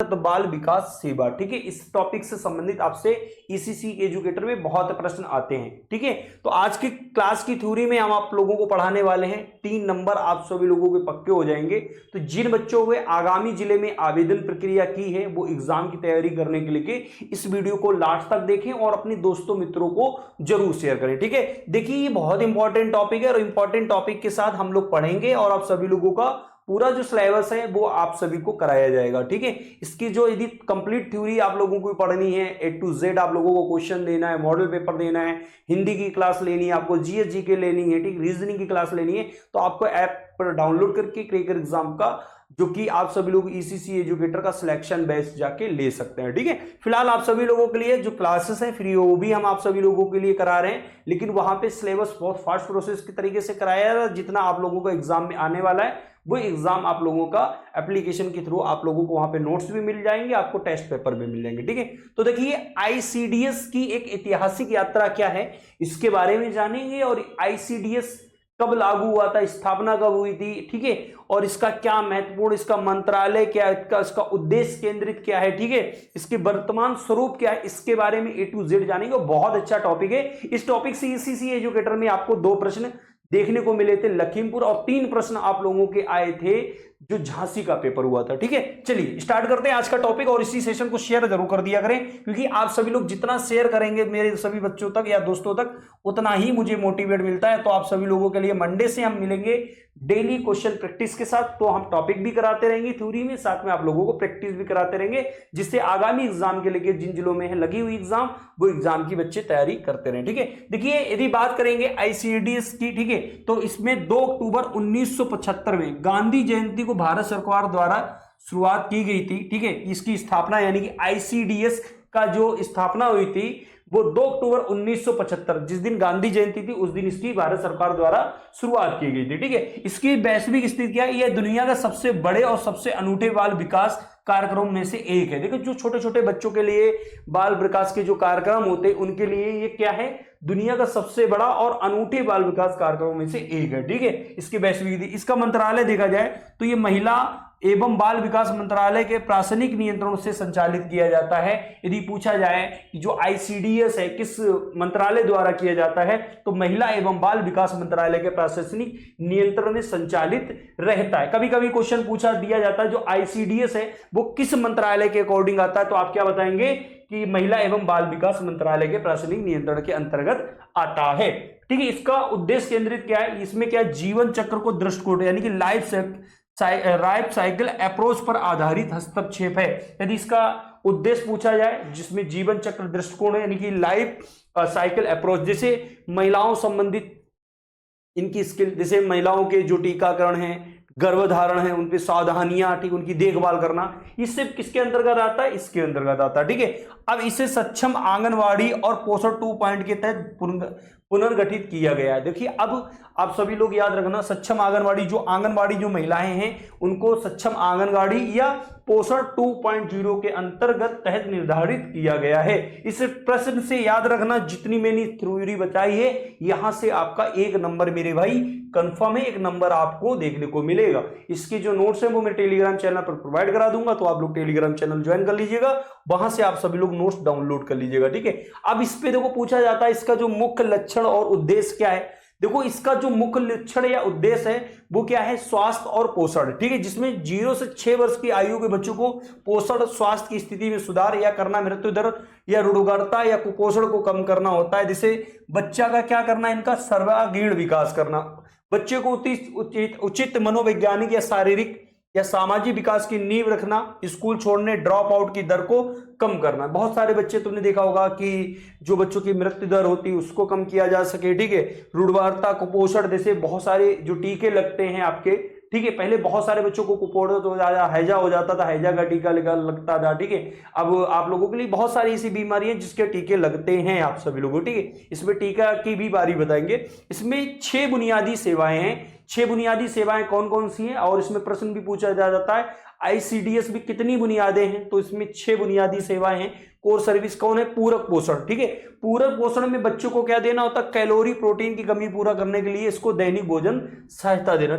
अंतर्गत बाल विकास सेवा। ठीक है, इस टॉपिक से संबंधित आपसे ईसीसी एजुकेटर में बहुत प्रश्न आते हैं। ठीक है, तो आज की क्लास की थ्योरी में हम आप लोगों को पढ़ाने वाले हैं, 3 नंबर आप सभी लोगों के पक्के हो जाएंगे। तो जिन बच्चों को आगामी जिले में आवेदन प्रक्रिया की है वो एग्जाम की तैयारी करने के लिए इस वीडियो को लास्ट तक देखें और अपने दोस्तों मित्रों को जरूर शेयर करें। ठीक है, देखिए ये बहुत इंपॉर्टेंट टॉपिक है और इंपॉर्टेंट टॉपिक के साथ हम लोग पढ़ेंगे और आप सभी लोगों का पूरा जो सिलेबस है वो आप सभी को कराया जाएगा। ठीक है, इसकी जो यदि कंप्लीट थ्योरी आप लोगों को पढ़नी है, A to Z आप लोगों को क्वेश्चन देना है, मॉडल पेपर देना है, हिंदी की क्लास लेनी है, आपको जीएस जीके लेनी है, ठीक, रीजनिंग की क्लास लेनी है, तो आपको ऐप पर डाउनलोड करके क्रैकर एग्जाम का जो कि आप सभी लोग ईसीसी एजुकेटर का सिलेक्शन बेस जाके ले सकते हैं। ठीक है, फिलहाल आप सभी लोगों के लिए जो क्लासेस हैं फ्री वो भी हम आप सभी लोगों के लिए करा रहे हैं, लेकिन वहां पे सिलेबस बहुत फास्ट प्रोसेस के तरीके से कराया जा रहा है। जितना आप लोगों को एग्जाम में आने वाला है वो एग्जाम आप लोगों का एप्लीकेशन के थ्रू आप लोगों को वहां पे नोट्स भी मिल जाएंगे, आपको टेस्ट पेपर भी मिल जाएंगे। ठीक है, तो देखिए आईसीडीएस की एक ऐतिहासिक यात्रा क्या है इसके बारे में जानेंगे, और आईसीडीएस कब लागू हुआ था, स्थापना कब हुई थी, ठीक है, और इसका क्या महत्वपूर्ण, इसका मंत्रालय क्या है, इसका उद्देश्य केंद्रित क्या है, ठीक है, इसके वर्तमान स्वरूप क्या है, इसके बारे में A to Z जानेंगे। बहुत अच्छा टॉपिक है। इस टॉपिक से ईसीसी एजुकेटर में आपको 2 प्रश्न देखने को मिले थे लखीमपुर, और 3 प्रश्न आप लोगों के आए थे जो झांसी का पेपर हुआ था। ठीक है, चलिए स्टार्ट करते हैं आज का टॉपिक, और इसी सेशन को शेयर जरूर कर दिया करें, क्योंकि आप सभी लोग जितना शेयर करेंगे मेरे सभी बच्चों तक या दोस्तों तक उतना ही मुझे मोटिवेट मिलता है। तो आप सभी लोगों के लिए मंडे से हम मिलेंगे डेली क्वेश्चन प्रैक्टिस के साथ, तो हम टॉपिक भी कराते रहेंगे थ्योरी में, साथ में आप लोगों को प्रैक्टिस भी कराते रहेंगे, जिससे आगामी एग्जाम के लिए जिन जिलों में है लगी हुई एग्जाम वो एग्जाम की बच्चे तैयारी करते रहे। ठीक है, देखिए यदि बात करेंगे आईसीडीएस की, ठीक है, तो इसमें 2 अक्टूबर 1975 में गांधी जयंती को भारत सरकार द्वारा शुरुआत की गई थी। ठीक है, इसकी स्थापना यानी कि आईसीडीएस का जो स्थापना हुई थी वो 2 अक्टूबर 1975, जिस दिन गांधी जयंती थी उस दिन इसकी भारत सरकार द्वारा शुरुआत की गई थी। ठीक है, इसकी वैश्विक स्थिति क्या है, यह दुनिया का सबसे बड़े और सबसे अनूठे बाल विकास कार्यक्रम में से एक है। देखो जो छोटे छोटे बच्चों के लिए बाल विकास के जो कार्यक्रम होते हैं उनके लिए ये क्या है, दुनिया का सबसे बड़ा और अनूठे बाल विकास कार्यक्रमों में से एक है। ठीक है, इसकी वैश्विक, इसका मंत्रालय देखा जाए तो ये महिला एवं बाल विकास मंत्रालय के प्रशासनिक नियंत्रण से संचालित किया जाता है। यदि पूछा जाए कि जो आईसीडीएस है किस मंत्रालय द्वारा किया जाता है, तो महिला एवं बाल विकास मंत्रालय के प्रशासनिक नियंत्रण में संचालित रहता है। कभी कभी क्वेश्चन पूछा दिया जाता है जो आईसीडीएस है वो किस मंत्रालय के अकॉर्डिंग आता है, तो आप क्या बताएंगे कि महिला एवं बाल विकास मंत्रालय के प्रशासनिक नियंत्रण के अंतर्गत आता है। ठीक है, इसका उद्देश्य केंद्रित क्या है, इसमें क्या जीवन चक्र को दृष्टिकोण यानी कि लाइफ साइकिल अप्रोच पर आधारित हस्तक्षेप है। यदि इसका उद्देश्य पूछा जाए जिसमें जीवन चक्र दृष्टिकोण है यानी कि लाइफ साइकिल अप्रोच, जैसे महिलाओं संबंधित इनकी स्किल, जैसे महिलाओं के जो टीकाकरण है, गर्भधारण है, उन पे सावधानियां, ठीक, उनकी देखभाल करना, इससे किसके अंतर्गत आता है, इसके अंतर्गत आता है। ठीक है, अब इसे सक्षम आंगनवाड़ी और पोषण 2 पॉइंट के तहत पुनर्गठित किया गया है। देखिए अब आप सभी लोग याद रखना, सक्षम आंगनवाड़ी जो महिलाएं हैं उनको सक्षम आंगनवाड़ी या पोषण 2.0 के अंतर्गत तहत निर्धारित किया गया है। इस प्रश्न से याद रखना, जितनी मैंने थ्योरी बताई है यहां से आपका 1 नंबर मेरे भाई कंफर्म है, 1 नंबर आपको देखने को मिलेगा। इसके जो नोट्स है वो मैं टेलीग्राम चैनल पर प्रोवाइड करा दूंगा, तो आप लोग टेलीग्राम चैनल ज्वाइन कर लीजिएगा, वहां से आप सभी लोग नोट्स डाउनलोड कर लीजिएगा। ठीक है, अब इस पे देखो पूछा जाता है इसका जो मुख्य लक्षण और उद्देश्य क्या है। देखो इसका जो मुख्य लक्षण या उद्देश्य है वो क्या है, स्वास्थ्य और पोषण। ठीक है, जिसमें 0 से 6 वर्ष की आयु के बच्चों को पोषण स्वास्थ्य की स्थिति में सुधार या करना, मृत्यु दर या रुग्णता या कुपोषण को कम करना होता है। जैसे बच्चा का क्या करना, इनका सर्वांगीण विकास करना, बच्चे को उचित मनोवैज्ञानिक या शारीरिक या सामाजिक विकास की नींव रखना, स्कूल छोड़ने ड्रॉप आउट की दर को कम करना। बहुत सारे बच्चे तुमने देखा होगा कि जो बच्चों की मृत्यु दर होती है उसको कम किया जा सके। ठीक है, रुग्णता कुपोषण जैसे बहुत सारे जो टीके लगते हैं आपके, ठीक है, पहले बहुत सारे बच्चों को कुपोषण तो हैजा हो जाता था, हैजा का टीका लगता था। ठीक है, अब आप लोगों के लिए बहुत सारी ऐसी बीमारियां जिसके टीके लगते हैं आप सभी लोगों। ठीक है, इसमें टीका की भी बारी बताएंगे। इसमें 6 बुनियादी सेवाएं हैं। 6 बुनियादी सेवाएं कौन कौन सी हैं, और इसमें प्रश्न भी पूछा जा जाता है ICDS में कितनी बुनियादें हैं, तो इसमें 6 बुनियादी सेवाएं हैं। कोर सर्विस कौन है, पूरक पोषण, ठीक है। पूरक पोषण में बच्चों को क्या देना होता है, कैलोरी प्रोटीन की कमी पूरा करने के लिए इसको दैनिक भोजन सहायता देना।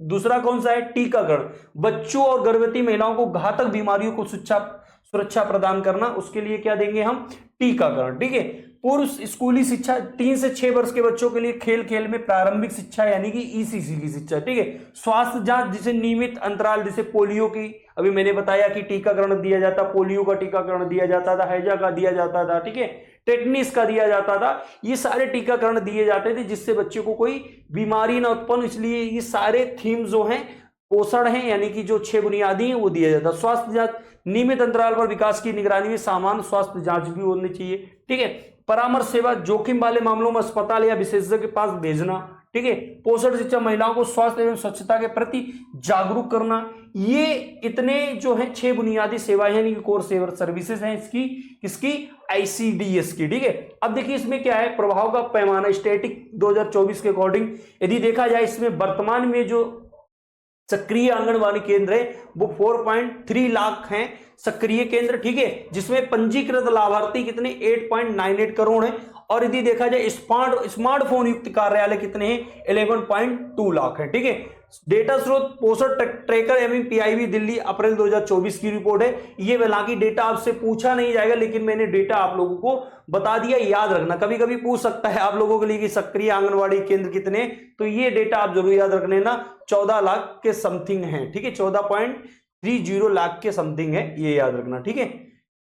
दूसरा कौन सा है, टीकाकरण, बच्चों और गर्भवती महिलाओं को घातक बीमारियों को सुरक्षा प्रदान करना, उसके लिए क्या देंगे हम, टीकाकरण, ठीक है। पूर्व स्कूली शिक्षा, 3 से 6 वर्ष के बच्चों के लिए खेल खेल में प्रारंभिक शिक्षा यानी कि ECC की शिक्षा, ठीक है। स्वास्थ्य जांच, जिसे नियमित अंतराल, जैसे पोलियो की, अभी मैंने बताया कि टीकाकरण दिया जाता, पोलियो का टीकाकरण दिया जाता था, हैजा का दिया जाता था, ठीक है, टेटनिस का दिया जाता था। ये सारे टीकाकरण दिए जाते थे जिससे बच्चे को कोई बीमारी ना उत्पन्न, इसलिए ये सारे थीम जो हैं पोषण है, यानी कि जो 6 बुनियादी हैं वो दिया जाता है। स्वास्थ्य जांच, नियमित अंतराल पर विकास की निगरानी में सामान्य स्वास्थ्य जांच भी होनी चाहिए, ठीक है। परामर्श सेवा, जोखिम वाले मामलों में अस्पताल या विशेषज्ञ के पास भेजना, ठीक है। पोषण शिक्षा, महिलाओं को स्वास्थ्य एवं स्वच्छता के प्रति जागरूक करना। ये इतने जो है 6 बुनियादी सेवाएं यानी कि कोर सर्विसेज हैं इसकी, किसकी, ICDS की, ठीक है। अब देखिए इसमें क्या है, प्रभाव का पैमाना, स्टैटिक 2024 के अकॉर्डिंग यदि देखा जाए, इसमें वर्तमान में जो सक्रिय आंगनबाड़ी केंद्र है वो 4.3 लाख हैं सक्रिय केंद्र, ठीक है, जिसमें पंजीकृत लाभार्थी कितने, 8.98 करोड़ हैं। और यदि देखा जाए स्मार्टफोन युक्त कार्यालय कितने हैं, 11.2 लाख है, ठीक है। डेटा स्रोत पोषण ट्रैकर एवं PIB दिल्ली अप्रैल 2024 की रिपोर्ट है। ये हालांकि डेटा आपसे पूछा नहीं जाएगा, लेकिन मैंने डेटा आप लोगों को बता दिया, याद रखना, कभी कभी पूछ सकता है आप लोगों के लिए कि सक्रिय आंगनबाड़ी केंद्र कितने, तो ये डेटा आप जरूर याद रख लेना, 14 लाख के समथिंग है, ठीक है, 14.30 लाख के समथिंग है, ये याद रखना, ठीक है।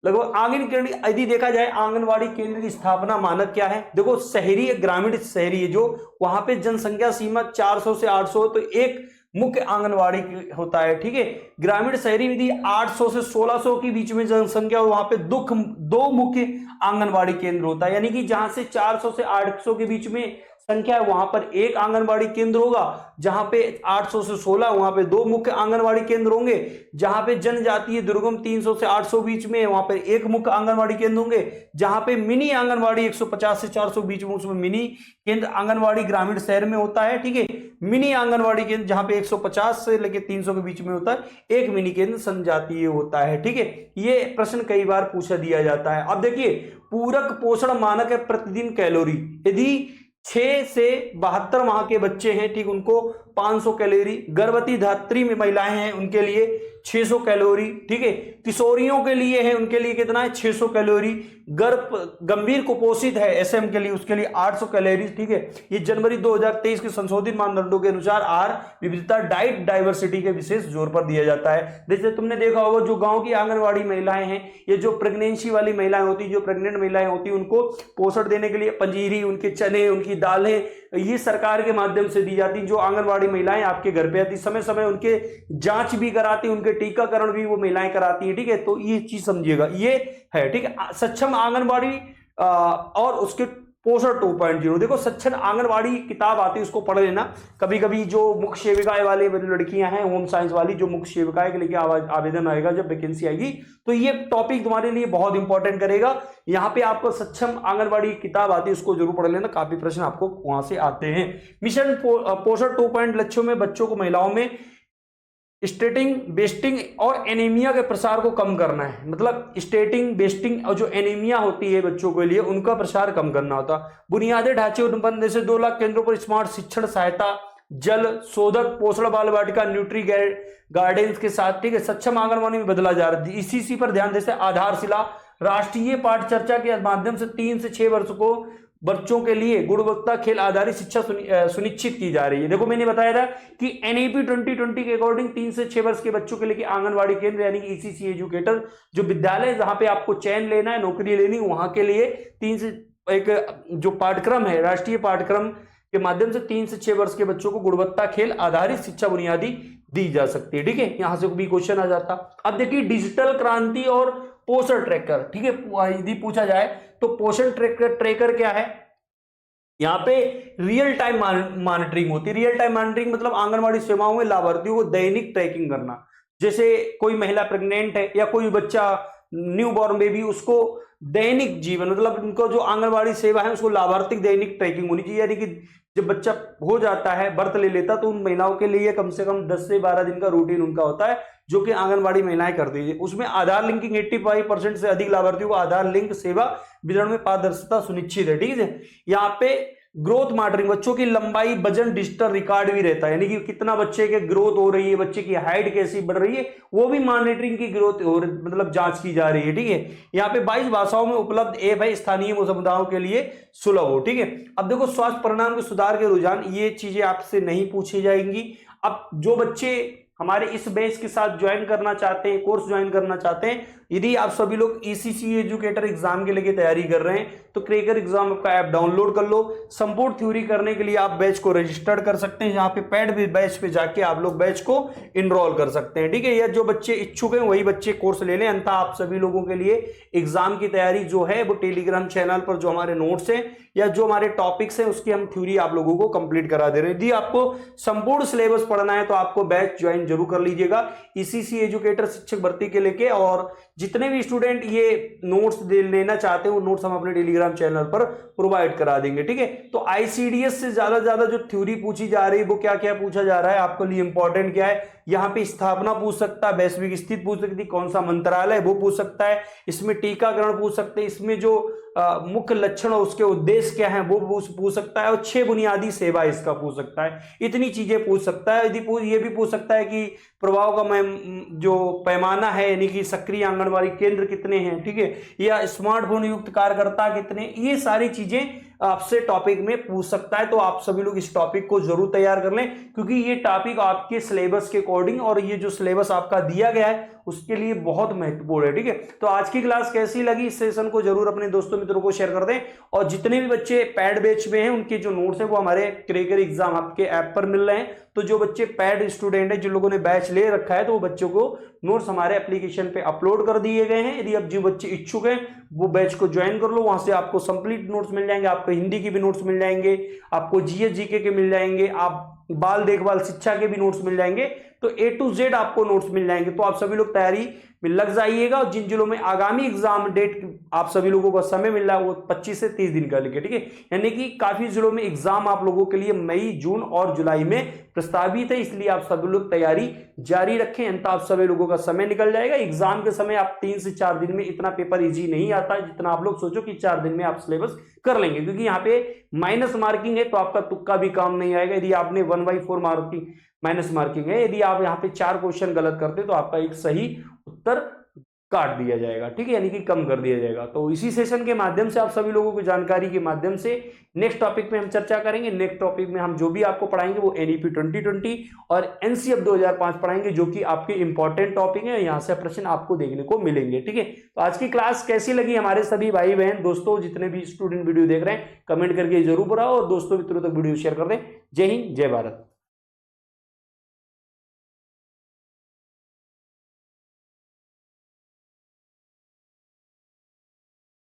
लगभग आंगनबाड़ी, यदि देखा जाए आंगनबाड़ी केंद्र की स्थापना मानक क्या है, देखो शहरी, ग्रामीण, शहरी है जो वहां पे जनसंख्या सीमा 400 से 800, तो एक मुख्य आंगनबाड़ी होता है, ठीक है। ग्रामीण शहरी यदि 800 से 1600 के बीच में जनसंख्या हो, वहां पे 2 मुख्य आंगनबाड़ी केंद्र होता है, यानी कि जहां से 400 से 800 के बीच में संख्या है वहां पर एक आंगनबाड़ी केंद्र होगा, जहां पे 800 से 16 वहां पे 2 मुख्य आंगनबाड़ी केंद्र होंगे, जहां पे जनजातीय दुर्गम 300 से 800 बीच में वहां पे एक मुख्य आंगनबाड़ी केंद्र होंगे, जहां पे मिनी आंगनबाड़ी 150 से 400 बीच में, उसमें मिनी केंद्र आंगनबाड़ी ग्रामीण शहर में होता है, ठीक है। मिनी आंगनबाड़ी केंद्र जहां पे 150 से लेकर 300 के बीच में होता है, एक मिनी केंद्र जनजातीय होता है, ठीक है। ये प्रश्न कई बार पूछा दिया जाता है। अब देखिए पूरक पोषण मानक है प्रतिदिन कैलोरी, यदि 6 से 72 माह के बच्चे हैं, ठीक, उनको 500 कैलोरी, गर्भवती धात्री में महिलाएं हैं उनके लिए 600 कैलोरी, ठीक है। किशोरियों के लिए है उनके लिए कितना है, 600 कैलोरी। गंभीर कुपोषित है SM के लिए, उसके लिए 800 कैलोरी, ठीक है। ये जनवरी 2023 के संशोधित मानदंडों के अनुसार आहार विविधता, डाइट डाइवर्सिटी के विशेष जोर पर दिया जाता है। जैसे तुमने देखा होगा जो गांव की आंगनबाड़ी महिलाएं हैं, ये जो प्रेगनेंसी वाली महिलाएं होती, जो प्रेग्नेंट महिलाएं होती, उनको पोषण देने के लिए पंजीरी, उनके चने, उनकी दालें, ये सरकार के माध्यम से दी जाती। जो आंगनबाड़ी महिलाएं आपके घर पे आती, समय समय उनके जांच भी कराती, उनके टीकाकरण भी वो महिलाएं कराती हैं, ठीक है। तो ये चीज समझिएगा, ये है, ठीक है। सक्षम आंगनबाड़ी और उसके पोषण 2.0, देखो सक्षम आंगनबाड़ी किताब आती है, उसको पढ़ लेना। कभी कभी जो मुख्य सेविकाएं वाले लड़कियां हैं, होम साइंस वाली, जो मुख्य सेविकाएं के लिए आवेदन आएगा, जब वैकेंसी आएगी, तो ये टॉपिक तुम्हारे लिए बहुत इंपॉर्टेंट करेगा। यहाँ पे आपको सक्षम आंगनबाड़ी किताब आती है, उसको जरूर पढ़ लेना, काफी प्रश्न आपको वहां से आते हैं। मिशन पोषण 2 लक्ष्यों में बच्चों को, महिलाओं में स्टेटिंग, बेस्टिंग और एनीमिया के प्रसार को कम करना है। मतलब स्टेटिंग, बेस्टिंग और जो एनीमिया होती है बच्चों के लिए, उनका प्रसार कम करना होता। बुनियादी ढांचे उत्पन्न, जैसे 2 लाख केंद्रों पर स्मार्ट शिक्षण सहायता, जल शोधक, पोषण बाल वाटिका, न्यूट्री गार्डन्स के साथ, ठीक है। सक्षम आंगनबाड़ी में बदला जा रहा है, इसी पर ध्यान, जैसे आधारशिला, राष्ट्रीय पाठ चर्चा के माध्यम से 3 से 6 वर्ष को बच्चों के लिए गुणवत्ता खेल आधारित शिक्षा सुनिश्चित की जा रही है। देखो मैंने बताया था कि NEP 2020 के अकॉर्डिंग 3 से 6 वर्ष के बच्चों के लिए आंगनबाड़ी केंद्र यानी कि ECC एजुकेटर, जो विद्यालय जहां पे आपको चयन लेना है, नौकरी लेनी, वहां के लिए 3 से एक जो पाठ्यक्रम है, राष्ट्रीय पाठ्यक्रम के माध्यम से 3 से 6 वर्ष के बच्चों को गुणवत्ता खेल आधारित शिक्षा बुनियादी दी जा सकती है, ठीक है। यहां से भी क्वेश्चन आ जाता। अब देखिए डिजिटल क्रांति और पोषण ट्रैकर, ठीक है, यदि पूछा जाए तो पोषण ट्रैकर क्या है, यहाँ पे रियल टाइम मॉनिटरिंग होती है। रियल टाइम मॉनिटरिंग मतलब आंगनबाड़ी सेवाओं में लाभार्थियों को दैनिक ट्रैकिंग करना। जैसे कोई महिला प्रेग्नेंट है या कोई बच्चा न्यू बॉर्न बेबी, उसको दैनिक जीवन, मतलब उनको जो आंगनबाड़ी सेवा है उसको लाभार्थी दैनिक ट्रैकिंग होनी चाहिए। यानी कि जब बच्चा हो जाता है, बर्थ ले लेता, तो उन महिलाओं के लिए कम से कम 10 से 12 दिन का रूटीन उनका होता है, जो कि आंगनबाड़ी महिलाएं कर दीजिए। उसमें आधार लिंकिंग 85% से अधिक लाभार्थियों को आधार लिंक सेवा वितरण में पारदर्शिता सुनिश्चित है। ठीक है, यहाँ पे ग्रोथ मॉनिटरिंग, बच्चों की लंबाई वजन डिजिटल रिकॉर्ड भी रहता है, यानी कि कितना बच्चे के ग्रोथ हो रही है, बच्चे की हाइट कैसी बढ़ रही है, वो भी मॉनिटरिंग की ग्रोथ हो मतलब जांच की जा रही है। ठीक है, यहाँ पे 22 भाषाओं में उपलब्ध ऐप है, स्थानीय समुदायों के लिए सुलभ हो। ठीक है, अब देखो स्वास्थ्य परिणाम के सुधार के रुझान, ये चीजें आपसे नहीं पूछी जाएंगी। अब जो बच्चे हमारे इस बैच के साथ ज्वाइन करना चाहते हैं, कोर्स ज्वाइन करना चाहते हैं, यदि आप सभी लोग ईसीसी एजुकेटर एग्जाम के लिए तैयारी कर रहे हैं तो क्रैकर एग्जाम का ऐप डाउनलोड कर लो। संपूर्ण थ्योरी करने के लिए आप बैच को रजिस्टर्ड कर सकते हैं, यहाँ पे पेड बैच पे जाके आप लोग बैच को इनरोल कर सकते हैं। ठीक है, या जो बच्चे इच्छुक हैं वही बच्चे कोर्स ले लें, अन्यथा आप सभी लोगों के लिए एग्जाम की तैयारी जो है वो टेलीग्राम चैनल पर जो हमारे नोट्स हैं या जो हमारे टॉपिक्स हैं उसकी हम थ्योरी आप लोगों को कंप्लीट करा दे रहे हैं। यदि आपको संपूर्ण सिलेबस पढ़ना है तो आपको बैच ज्वाइन जरूर कर लीजिएगा ईसीसी एजुकेटर शिक्षक भर्ती के लेके। और जितने भी स्टूडेंट ये नोट्स लेना चाहते हैं वो नोट्स हम अपने टेलीग्राम चैनल पर प्रोवाइड करा देंगे। ठीक है, तो आईसीडीएस से ज्यादा जो थ्योरी पूछी जा रही है वो क्या क्या पूछा जा रहा है, आपके लिए इंपॉर्टेंट क्या है, यहाँ पे स्थापना पूछ सकता है, वैश्विक स्थिति पूछ सकती है, कौन सा मंत्रालय वो पूछ सकता है, इसमें टीकाकरण पूछ सकते हैं, इसमें जो मुख्य लक्षण और उसके उद्देश्य क्या है वो पूछ सकता है, और 6 बुनियादी सेवा इसका पूछ सकता है। इतनी चीजें पूछ सकता है। यदि ये भी पूछ सकता है कि प्रभाव का जो पैमाना है, यानी कि सक्रिय आंगनबाड़ी केंद्र कितने हैं, ठीक है, या स्मार्टफोन युक्त कार्यकर्ता कितने, ये सारी चीजें आपसे टॉपिक में पूछ सकता है। तो आप सभी लोग इस टॉपिक को जरूर तैयार कर लें, क्योंकि ये टॉपिक आपके सिलेबस के अकॉर्डिंग और ये जो सिलेबस आपका दिया गया है उसके लिए बहुत महत्वपूर्ण है। ठीक है, तो आज की क्लास कैसी लगी, इस सेशन को जरूर अपने दोस्तों मित्रों को शेयर कर दें। और जितने भी बच्चे पैड बैच में हैं उनके जो नोट्स हैं वो हमारे क्रैकर एग्जाम आपके ऐप पर मिल रहे हैं। तो जो बच्चे पैड स्टूडेंट हैं, जिन लोगों ने बैच ले रखा है, तो वो बच्चों को नोट्स हमारे एप्लीकेशन पे अपलोड कर दिए गए हैं। यदि अब जो बच्चे इच्छुक हैं वो बैच को ज्वाइन कर लो, वहां से आपको कंप्लीट नोट्स मिल जाएंगे, आपको हिंदी के भी नोट्स मिल जाएंगे, आपको जीएस जीके के मिल जाएंगे, आप बाल देखभाल शिक्षा के भी नोट्स मिल जाएंगे। तो A to Z आपको नोट्स मिल जाएंगे। तो आप सभी लोग तैयारी में लग जाइएगा। और जिन जिलों में आगामी एग्जाम डेट आप सभी लोगों को समय मिल रहा है वो 25 से 30 दिन का लेके, ठीक है, यानी कि काफी जिलों में एग्जाम आप लोगों के लिए मई, जून और जुलाई में प्रस्तावित है। इसलिए आप सभी लोग तैयारी जारी रखें, अंत आप सभी लोगों का समय निकल जाएगा। एग्जाम के समय आप 3 से 4 दिन में, इतना पेपर इजी नहीं आता जितना आप लोग सोचो कि 4 दिन में आप सिलेबस कर लेंगे, क्योंकि यहाँ पे माइनस मार्किंग है तो आपका तुक्का भी काम नहीं आएगा। यदि आपने 1/4 मार्किंग माइनस मार्किंग है, यदि आप यहाँ पे 4 क्वेश्चन गलत करते तो आपका एक सही उत्तर काट दिया जाएगा, ठीक है, यानी कि कम कर दिया जाएगा। तो इसी सेशन के माध्यम से आप सभी लोगों को जानकारी के माध्यम से नेक्स्ट टॉपिक में हम चर्चा करेंगे। नेक्स्ट टॉपिक में हम जो भी आपको पढ़ाएंगे वो एनईपी 2020 और एनसीएफ 2005 पढ़ाएंगे, जो कि आपके इंपॉर्टेंट टॉपिक है। यहाँ से प्रश्न आपको देखने को मिलेंगे, ठीक है। तो आज की क्लास कैसी लगी हमारे सभी भाई बहन दोस्तों, जितने भी स्टूडेंट वीडियो देख रहे हैं, कमेंट करके जरूर बताओ और दोस्तों मित्रों तक वीडियो शेयर कर दें। जय हिंद, जय भारत।